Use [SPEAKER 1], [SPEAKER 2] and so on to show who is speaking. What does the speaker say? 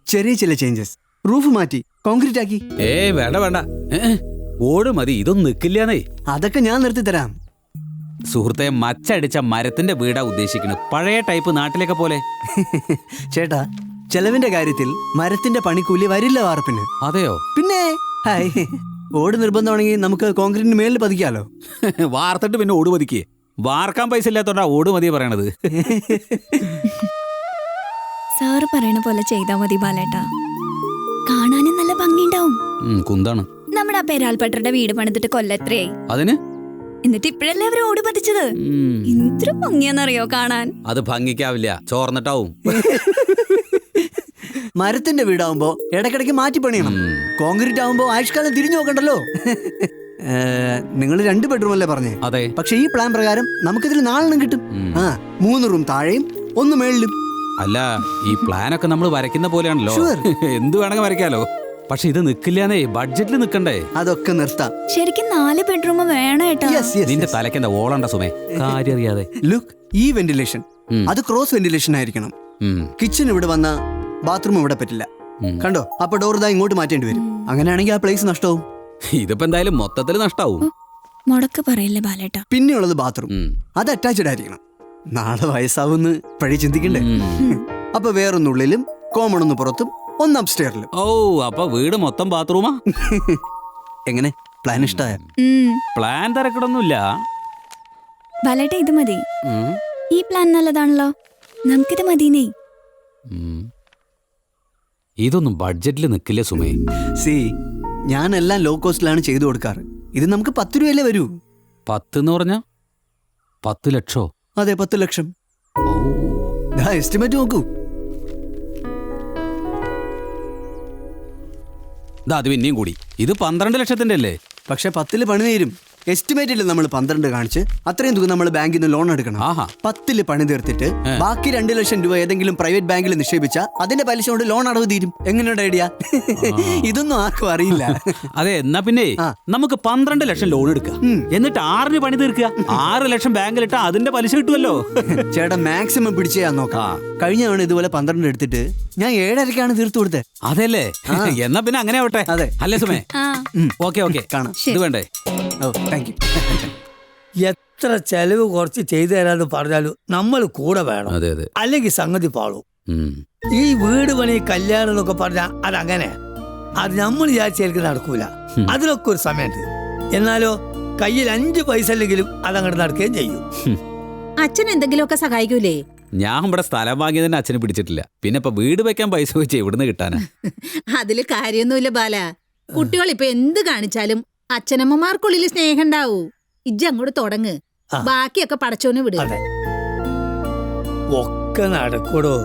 [SPEAKER 1] ചെറിയ ചില changes. Roof മാറ്റി കോൺക്രീറ്റ് ആക്കി.
[SPEAKER 2] വേണ്ട വേണ്ട, ഓട് മതി, ഇതൊന്നും നിൽക്കില്ലാന്നേ.
[SPEAKER 1] അതൊക്കെ ഞാൻ നിർത്തി തരാം.
[SPEAKER 2] സുഹൃത്തെ, മച്ചടിച്ച മരത്തിന്റെ വീടാ ഉദ്ദേശിക്കുന്നത്, പഴയ ടൈപ്പ് നാട്ടിലേക്ക് പോലെ.
[SPEAKER 1] ചേട്ടാ, ചെലവിന്റെ കാര്യത്തിൽ മരത്തിന്റെ പണിക്കൂലി വരില്ല വാർപ്പിന്.
[SPEAKER 2] അതെയോ?
[SPEAKER 1] പിന്നെ ഓട് നിർബന്ധമാണെങ്കിൽ നമുക്ക് കോൺക്രീറ്റിന് മേളിൽ പതിക്കാലോ.
[SPEAKER 2] വാർത്തിട്ട് പിന്നെ ഓട് പതിക്കേ? വാർക്കാൻ പൈസ ഇല്ലാത്തോണ്ടാ ഓട് മതി പറയണത്.
[SPEAKER 3] സാറ് പറയണ പോലെ ചെയ്താ മതി ബാലേട്ടാ, കാണാനും നല്ല ഭംഗിയുണ്ടാവും.
[SPEAKER 2] കുന്താണ്.
[SPEAKER 3] നമ്മുടെ ആ പേരാൽപ്പട്ടരുടെ വീട് പണിതിട്ട് കൊല്ലത്രയായി.
[SPEAKER 2] അതിന്
[SPEAKER 3] എന്നിട്ട് ഇപ്പഴല്ലേ അവർ ഓട് പതിച്ചത്. എന്തൊരു ഭംഗിയാന്നറിയോ കാണാൻ.
[SPEAKER 2] അത് ഭംഗിക്കാവില്ല, ചോർന്നിട്ടാവും.
[SPEAKER 1] മരത്തിന്റെ വീടാവുമ്പോ ഇടയ്ക്കിടയ്ക്ക് മാറ്റി പണിയണം. കോൺക്രീറ്റ് ആവുമ്പോ ആയുഷ്കാലം തിരിഞ്ഞു നോക്കണ്ടല്ലോ. നിങ്ങൾ 2 ബെഡ്റൂം അല്ലേ പറഞ്ഞേ?
[SPEAKER 2] അതെ.
[SPEAKER 1] പക്ഷെ ഈ പ്ലാൻ പ്രകാരം നമുക്കിതിൽ 4 കിട്ടും. 3 റൂം താഴെയും 1 മേളിലും.
[SPEAKER 2] അല്ല, ഈ പ്ലാനൊക്കെ നമ്മൾ വരയ്ക്കുന്ന പോലെയാണല്ലോ. എന്ത് വേണമെങ്കിൽ വരയ്ക്കാലോ. പക്ഷെ ഇത് നിക്കില്ലാന്നേ, ബഡ്ജറ്റിൽ നിക്കണ്ടേ?
[SPEAKER 1] അതൊക്കെ നിർത്താം.
[SPEAKER 3] ശരിക്കും 4 ബെഡ്റൂം വേണം ഏട്ടാ.
[SPEAKER 2] നിന്റെ തലക്കെന്താ ഓളണ്ട സുമേ, കാര്യം അറിയാതെ.
[SPEAKER 1] ലുക്ക്, ഈ വെന്റിലേഷൻ അത് ക്രോസ് വെന്റിലേഷൻ ആയിരിക്കണം. കിച്ചൺ ഇവിടെ വന്ന ബാത്റൂം ഇവിടെ പറ്റില്ല. കണ്ടോ? അപ്പൊ ഡോർ ഇതാ ഇങ്ങോട്ട് മാറ്റേണ്ടി വരും. അങ്ങനെയാണെങ്കിൽ ആ പ്ലേസ് നഷ്ടവും.
[SPEAKER 2] ഇതിപ്പോ എന്തായാലും മൊത്തത്തിൽ നഷ്ടാവും.
[SPEAKER 3] മുടക്ക് പറയില്ലേ ബാലേട്ടാ.
[SPEAKER 1] പിന്നെയുള്ളത് ബാത്റൂം, അത് അറ്റാച്ച്ഡ് ആയിരിക്കണം. നാളെ വയസ്സാവുന്ന് പഴയ ചിന്തിക്കണ്ടേ? അപ്പൊ വേറൊന്നുള്ളിലും, കോമൺ ഒന്ന് പുറത്തും, 1 അപ്സ്റ്റെയറിലും.
[SPEAKER 2] ഓ, അപ്പൊ വീട് മൊത്തം ബാത്റൂമാ?
[SPEAKER 1] എങ്ങനെ? പ്ലാൻ ഇഷ്ടായ?
[SPEAKER 2] പ്ലാൻ തിരക്കിടൊന്നുമില്ല
[SPEAKER 3] ബാലേട്ടാ, ഇത് മതി. ഈ പ്ലാൻ നല്ലതാണല്ലോ, നമുക്കിത് മതിനേ.
[SPEAKER 2] ഇതൊന്നും ബഡ്ജറ്റിൽ നിക്കില്ല സുമേ.
[SPEAKER 1] സി, ഞാനെല്ലാം ലോ കോസ്റ്റിലാണ് ചെയ്തു കൊടുക്കാറ്. ഇത് നമുക്ക് 10 രൂപയല്ലേ വരൂ.
[SPEAKER 2] 10 എന്ന് പറഞ്ഞ 10 ലക്ഷോ?
[SPEAKER 1] അതെ, 10 ലക്ഷം. എസ്റ്റിമേറ്റ് നോക്കൂ.
[SPEAKER 2] അത് പിന്നെയും കൂടി. ഇത് 12 ലക്ഷത്തിന്റെ അല്ലേ?
[SPEAKER 1] പക്ഷെ 10 പണി തീരും. എസ്റ്റിമേറ്റിൽ നമ്മൾ 12 കാണിച്ച് അത്രയും തുക നമ്മൾ ബാങ്കിൽ നിന്ന് ലോൺ എടുക്കണം. 10 പണി തീർത്തിട്ട് ബാക്കി 2 ലക്ഷം രൂപ ഏതെങ്കിലും പ്രൈവറ്റ് ബാങ്കിൽ നിക്ഷേപിച്ച അതിന്റെ പലിശ കൊണ്ട് ലോൺ അടവ് തീരും. എങ്ങനെയുണ്ട് ഐഡിയ? ഇതൊന്നും ആർക്കും അറിയില്ല.
[SPEAKER 2] അതെ, എന്നാ പിന്നെ നമുക്ക് 12 ലക്ഷം ലോൺ എടുക്കാം, എന്നിട്ട് 6 പണി തീർക്കുക. 6 ലക്ഷം ബാങ്കിലിട്ടാ അതിന്റെ പലിശ കിട്ടുമല്ലോ.
[SPEAKER 1] ചേട്ടാ, മാക്സിമം പിടിച്ച് ഞാൻ നോക്കാം. കഴിഞ്ഞ തവണ ഇതുപോലെ 12 എടുത്തിട്ട് ഞാൻ 7.5 തീർത്തു കൊടുത്തത്.
[SPEAKER 2] അതെല്ലേ? എന്നാ പിന്നെ അങ്ങനെ ആവട്ടെ.
[SPEAKER 1] അതെ
[SPEAKER 2] അല്ലേ സുമേ? ഓക്കെ
[SPEAKER 1] കാണാം.
[SPEAKER 2] ഇത് വേണ്ടേ?
[SPEAKER 4] എത്ര ചെലവ് കുറച്ച് ചെയ്തു തരാന്ന് പറഞ്ഞാലും നമ്മൾ കൂടെ വേണം. അല്ലെങ്കിൽ സംഗതി പാളും. ഈ വീട് പണി കല്യാണം എന്നൊക്കെ പറഞ്ഞാൽ അതങ്ങനെ, അത് നമ്മൾ വിചാരിച്ചായിരിക്കും നടക്കൂല. അതിനൊക്കെ ഒരു സമയത്ത്. എന്നാലോ കയ്യിൽ 5 പൈസ അല്ലെങ്കിലും അതങ്ങോട്ട് നടക്കുകയും ചെയ്യും.
[SPEAKER 5] അച്ഛൻ എന്തെങ്കിലുമൊക്കെ സഹായിക്കൂലേ?
[SPEAKER 2] ഞാൻ ഇവിടെ സ്ഥലം വാങ്ങിയതിന് അച്ഛനെ പിടിച്ചിട്ടില്ല. പിന്നെ ഇപ്പൊ വീട് വെക്കാൻ പൈസ വെച്ച് എവിടുന്ന് കിട്ടാനാ?
[SPEAKER 5] അതില് കാര്യമൊന്നുമില്ല ബാല. കുട്ടികൾ ഇപ്പൊ എന്ത് കാണിച്ചാലും അച്ഛനമ്മമാർക്കുള്ളിൽ സ്നേഹം ഉണ്ടാവൂ. ഇജ്ജ് അങ്ങോട്ട് തുടങ്ങ്, ബാക്കിയൊക്കെ പടച്ചോന് വിടുക.
[SPEAKER 4] ഒക്കെ നടക്കൂടോ.